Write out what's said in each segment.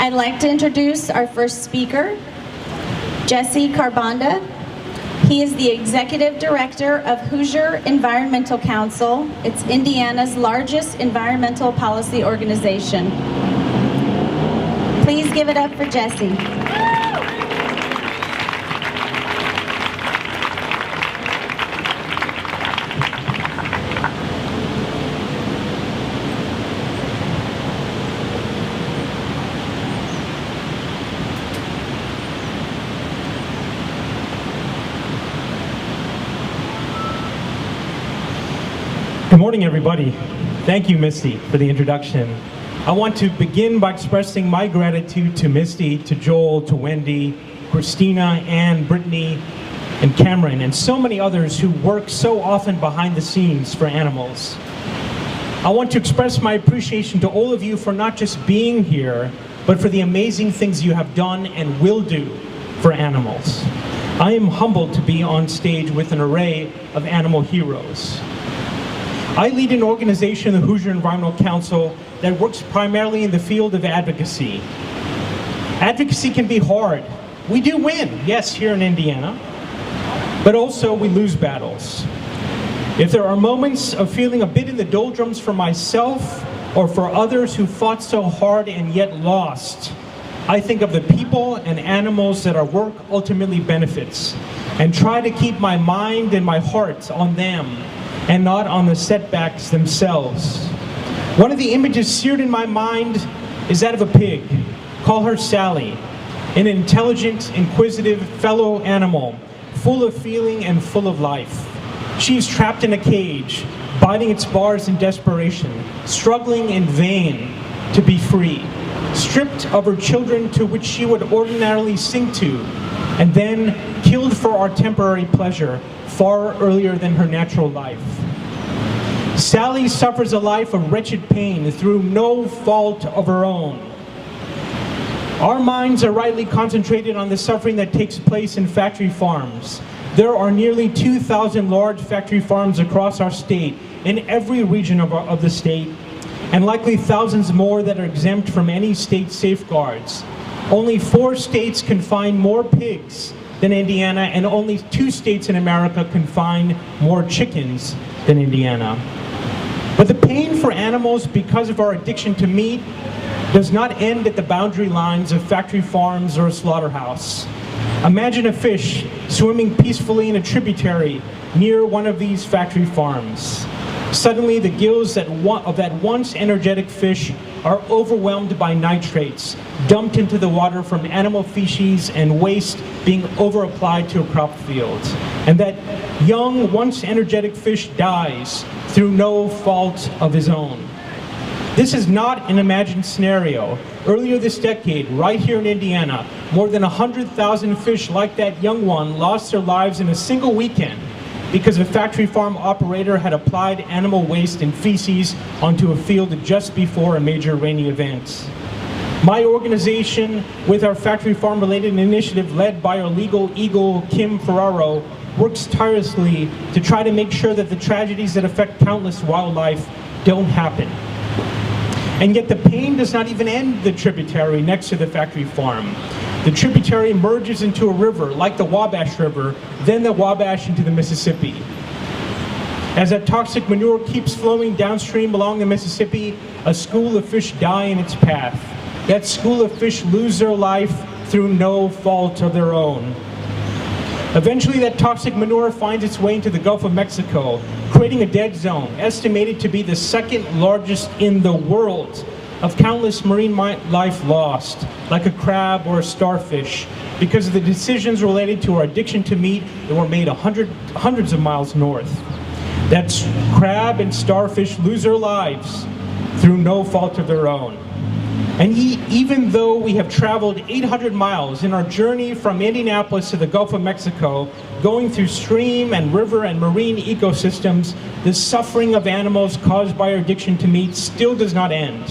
I'd like to introduce our first speaker, Jesse Kharbanda. He is the Executive Director of Hoosier Environmental Council. It's Indiana's largest environmental policy organization. Please give it up for Jesse. Good morning, everybody. Thank you, Misty, for the introduction. I want to begin by expressing my gratitude to Misty, to Joel, to Wendy, Christina, Ann, Brittany, and Cameron, and so many others who work so often behind the scenes for animals. I want to express my appreciation to all of you for not just being here, but for the amazing things you have done and will do for animals. I am humbled to be on stage with an array of animal heroes. I lead an organization, the Hoosier Environmental Council, that works primarily in the field of advocacy. Advocacy can be hard. We do win, yes, here in Indiana, but also we lose battles. If there are moments of feeling a bit in the doldrums for myself or for others who fought so hard and yet lost, I think of the people and animals that our work ultimately benefits and try to keep my mind and my heart on them and not on the setbacks themselves. One of the images seared in my mind is that of a pig. Call her Sally, an intelligent, inquisitive fellow animal, full of feeling and full of life. She's trapped in a cage, biting its bars in desperation, struggling in vain to be free, stripped of her children to which she would ordinarily sing to, and then killed for our temporary pleasure far earlier than her natural life. Sally suffers a life of wretched pain through no fault of her own. Our minds are rightly concentrated on the suffering that takes place in factory farms. There are nearly 2,000 large factory farms across our state, in every region of the state, and likely thousands more that are exempt from any state safeguards. Only 4 states confine more pigs than Indiana, and only 2 states in America confine more chickens than Indiana. But the pain for animals because of our addiction to meat does not end at the boundary lines of factory farms or a slaughterhouse. Imagine a fish swimming peacefully in a tributary near one of these factory farms. Suddenly, the gills of that once energetic fish are overwhelmed by nitrates dumped into the water from animal feces and waste being over-applied to a crop field. And that young, once energetic fish dies through no fault of his own. This is not an imagined scenario. Earlier this decade, right here in Indiana, more than 100,000 fish like that young one lost their lives in a single weekend because a factory farm operator had applied animal waste and feces onto a field just before a major rainy event. My organization, with our factory farm related initiative led by our legal eagle, Kim Ferraro, works tirelessly to try to make sure that the tragedies that affect countless wildlife don't happen. And yet the pain does not even end the tributary next to the factory farm. The tributary merges into a river, like the Wabash River, then the Wabash into the Mississippi. As that toxic manure keeps flowing downstream along the Mississippi, a school of fish die in its path. That school of fish lose their life through no fault of their own. Eventually, that toxic manure finds its way into the Gulf of Mexico, creating a dead zone, estimated to be the second largest in the world, of countless marine life lost, like a crab or a starfish, because of the decisions related to our addiction to meat that were made hundreds of miles north. That's crab and starfish lose their lives through no fault of their own. And even though we have traveled 800 miles in our journey from Indianapolis to the Gulf of Mexico, going through stream and river and marine ecosystems, the suffering of animals caused by our addiction to meat still does not end.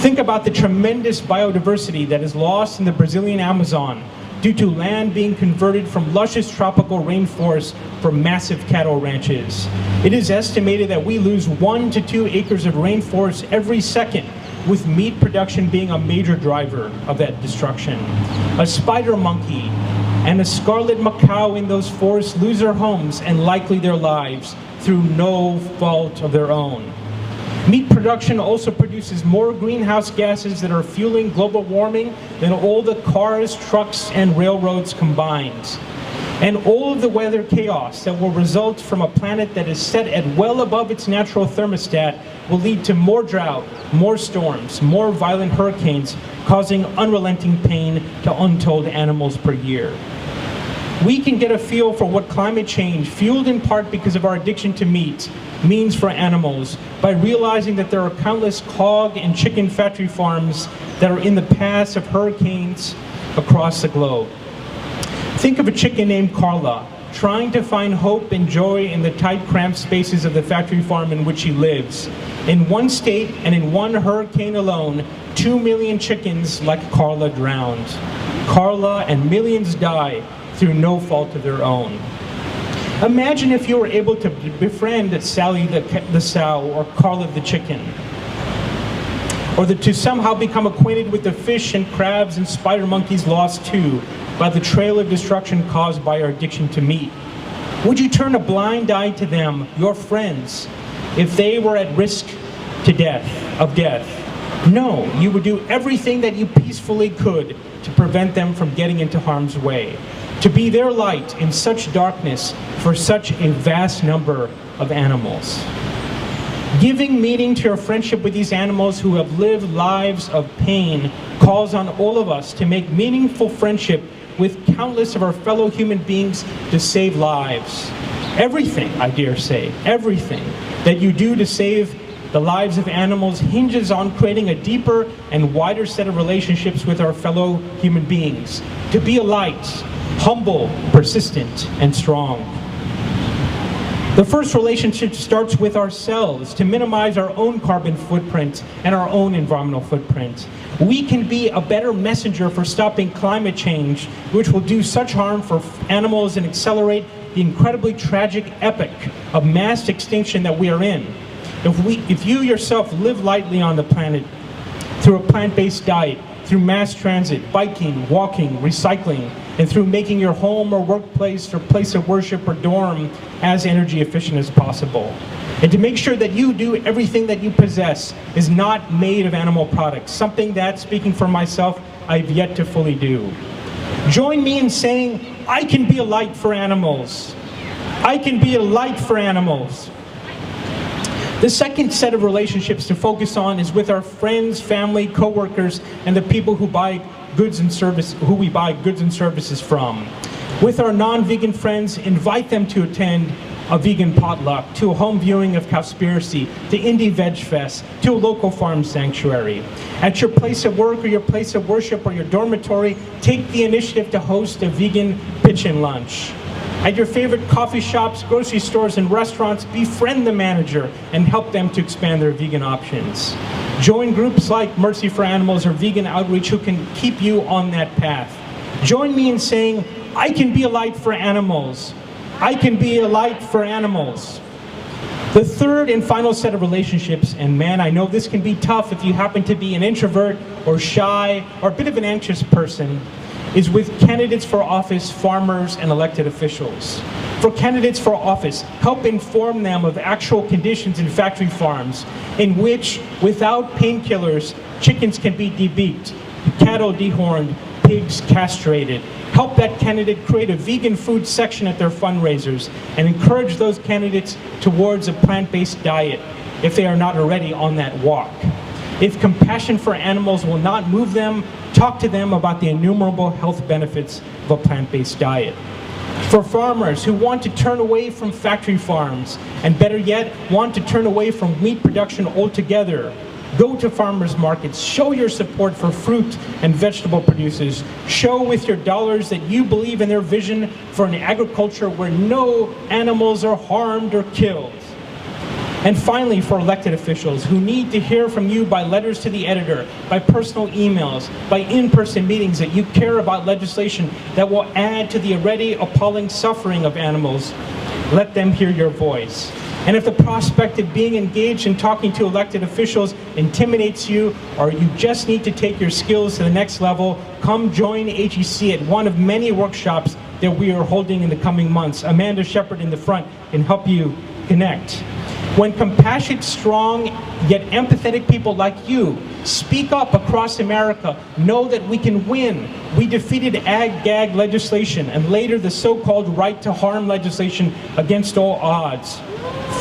Think about the tremendous biodiversity that is lost in the Brazilian Amazon due to land being converted from luscious tropical rainforests for massive cattle ranches. It is estimated that we lose 1 to 2 acres of rainforest every second with meat production being a major driver of that destruction. A spider monkey and a scarlet macaw in those forests lose their homes and likely their lives through no fault of their own. Meat production also produces more greenhouse gases that are fueling global warming than all the cars, trucks, and railroads combined. And all of the weather chaos that will result from a planet that is set at well above its natural thermostat will lead to more drought, more storms, more violent hurricanes, causing unrelenting pain to untold animals per year. We can get a feel for what climate change, fueled in part because of our addiction to meat, means for animals by realizing that there are countless hog and chicken factory farms that are in the paths of hurricanes across the globe. Think of a chicken named Carla, trying to find hope and joy in the tight, cramped spaces of the factory farm in which she lives. In one state and in one hurricane alone, 2 million chickens like Carla drowned. Carla and millions die through no fault of their own. Imagine if you were able to befriend Sally the sow or Carla the chicken, or to somehow become acquainted with the fish and crabs and spider monkeys lost too by the trail of destruction caused by our addiction to meat. Would you turn a blind eye to them, your friends, if they were at risk of death? No, you would do everything that you peacefully could to prevent them from getting into harm's way, to be their light in such darkness for such a vast number of animals. Giving meaning to your friendship with these animals who have lived lives of pain calls on all of us to make meaningful friendship with countless of our fellow human beings to save lives. Everything, I dare say, everything that you do to save the lives of animals hinges on creating a deeper and wider set of relationships with our fellow human beings, to be a light, humble, persistent, and strong. The first relationship starts with ourselves to minimize our own carbon footprint and our own environmental footprint. We can be a better messenger for stopping climate change, which will do such harm for animals and accelerate the incredibly tragic epic of mass extinction that we are in. If you yourself live lightly on the planet through a plant-based diet, through mass transit, biking, walking, recycling, and through making your home or workplace or place of worship or dorm as energy efficient as possible. And to make sure that you do everything that you possess is not made of animal products, something that, speaking for myself, I've yet to fully do. Join me in saying, I can be a light for animals. I can be a light for animals. The second set of relationships to focus on is with our friends, family, co-workers, and the people who we buy goods and services from. With our non-vegan friends, invite them to attend a vegan potluck, to a home viewing of Cowspiracy, to Indie Veg Fest, to a local farm sanctuary. At your place of work or your place of worship or your dormitory, take the initiative to host a vegan pitch-in lunch. At your favorite coffee shops, grocery stores, and restaurants, befriend the manager and help them to expand their vegan options. Join groups like Mercy for Animals or Vegan Outreach who can keep you on that path. Join me in saying, I can be a light for animals. I can be a light for animals. The third and final set of relationships, and man, I know this can be tough if you happen to be an introvert or shy or a bit of an anxious person, is with candidates for office, farmers, and elected officials. For candidates for office, help inform them of actual conditions in factory farms in which, without painkillers, chickens can be debeaked, cattle dehorned, pigs castrated. Help that candidate create a vegan food section at their fundraisers and encourage those candidates towards a plant-based diet if they are not already on that walk. If compassion for animals will not move them, talk to them about the innumerable health benefits of a plant-based diet. For farmers who want to turn away from factory farms, and better yet, want to turn away from meat production altogether, go to farmers markets, show your support for fruit and vegetable producers, show with your dollars that you believe in their vision for an agriculture where no animals are harmed or killed. And finally, for elected officials who need to hear from you by letters to the editor, by personal emails, by in-person meetings that you care about legislation that will add to the already appalling suffering of animals, let them hear your voice. And if the prospect of being engaged in talking to elected officials intimidates you, or you just need to take your skills to the next level, come join HEC at one of many workshops that we are holding in the coming months. Amanda Shepard in the front can help you connect. When compassionate, strong, yet empathetic people like you speak up across America, know that we can win. We defeated ag-gag legislation and later the so-called right to harm legislation against all odds.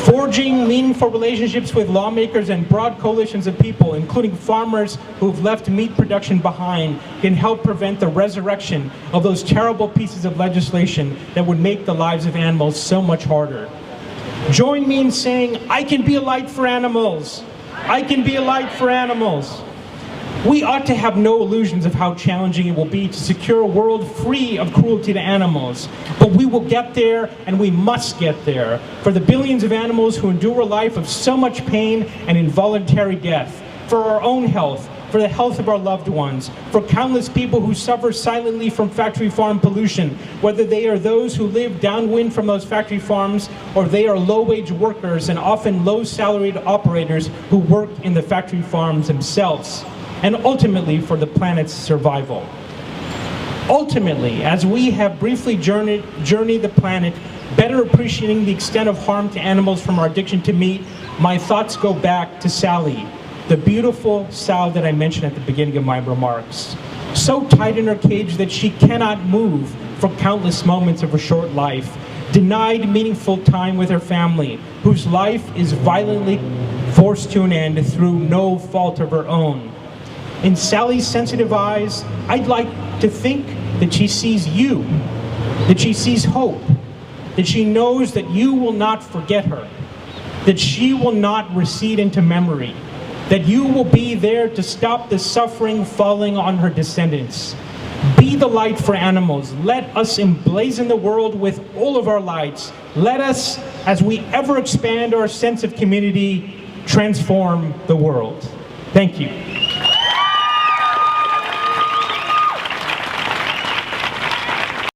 Forging meaningful relationships with lawmakers and broad coalitions of people, including farmers who've left meat production behind, can help prevent the resurrection of those terrible pieces of legislation that would make the lives of animals so much harder. Join me in saying, I can be a light for animals. I can be a light for animals. We ought to have no illusions of how challenging it will be to secure a world free of cruelty to animals. But we will get there, and we must get there, for the billions of animals who endure a life of so much pain and involuntary death, for our own health, for the health of our loved ones, for countless people who suffer silently from factory farm pollution, whether they are those who live downwind from those factory farms, or they are low-wage workers and often low-salaried operators who work in the factory farms themselves, and ultimately for the planet's survival. Ultimately, as we have briefly journeyed the planet, better appreciating the extent of harm to animals from our addiction to meat, my thoughts go back to Sally, the beautiful sow that I mentioned at the beginning of my remarks. So tight in her cage that she cannot move for countless moments of her short life, denied meaningful time with her family, whose life is violently forced to an end through no fault of her own. In Sally's sensitive eyes, I'd like to think that she sees you, that she sees hope, that she knows that you will not forget her, that she will not recede into memory, that you will be there to stop the suffering falling on her descendants. Be the light for animals. Let us emblazon the world with all of our lights. Let us, as we ever expand our sense of community, transform the world. Thank you.